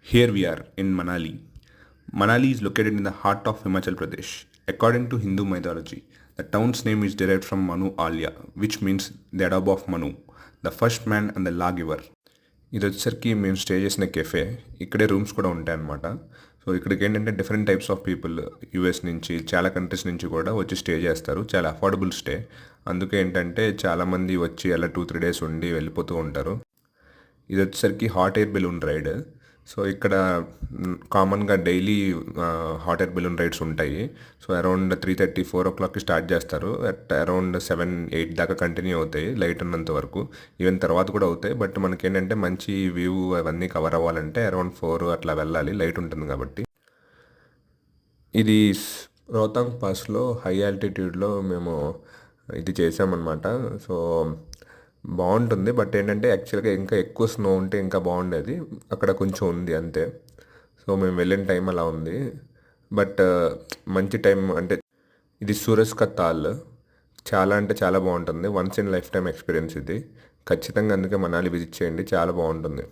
Here we are in Manali. Manali is located in the heart of Himachal Pradesh. According to Hindu mythology, the town's name is derived from Manu Alya, which means the adobe of Manu, the first man and the lawgiver. ఇది వచ్చేసరికి మేము stay చేసిన cafe. ఇక్కడే rooms కూడా ఉంటాయి అన్నమాట. So ఇక్కడికి ఏంటంటే different types of people US నుంచి చాలా కంట్రీస్ నుంచి కూడా వచ్చి స్టే చేస్తారు. చాలా అఫోర్డబుల్ స్టే. అందుకే ఏంటంటే చాలామంది వచ్చి అలా 2-3 డేస్ ఉండి వెళ్ళిపోతూ ఉంటారు. ఇది వచ్చేసరికి hot air balloon ride. So ఇక్కడ కామన్గా daily hot air balloon rides ఉంటాయి. సో అరౌండ్ 3:30-4 o'clockకి స్టార్ట్ చేస్తారు. అట్ అరౌండ్ 7-8 దాకా కంటిన్యూ అవుతాయి లైట్ ఉన్నంత వరకు. ఈవెన్ తర్వాత కూడా అవుతాయి. బట్ మనకేంటంటే మంచి వ్యూ అవన్నీ కవర్ అవ్వాలంటే అరౌండ్ 4 అట్లా వెళ్ళాలి, లైట్ ఉంటుంది కాబట్టి. ఇది రోహతాంగ్ పాస్లో హై ఆల్టిట్యూడ్లో మేము ఇది చేసామన్నమాట. సో బాగుంటుంది. బట్ ఏంటంటే యాక్చువల్గా ఇంకా ఎక్కువ స్నో ఉంటే ఇంకా బాగుండేది. అక్కడ కొంచెం ఉంది అంతే. సో మేము వెళ్ళిన టైం అలా ఉంది. బట్ మంచి టైం అంటే ఇది సూరజ్ కా తాల్. చాలా అంటే చాలా బాగుంటుంది. Once in life time experience ఇది. ఖచ్చితంగా అందుకే మనాలి విజిట్ చేయండి, చాలా బాగుంటుంది.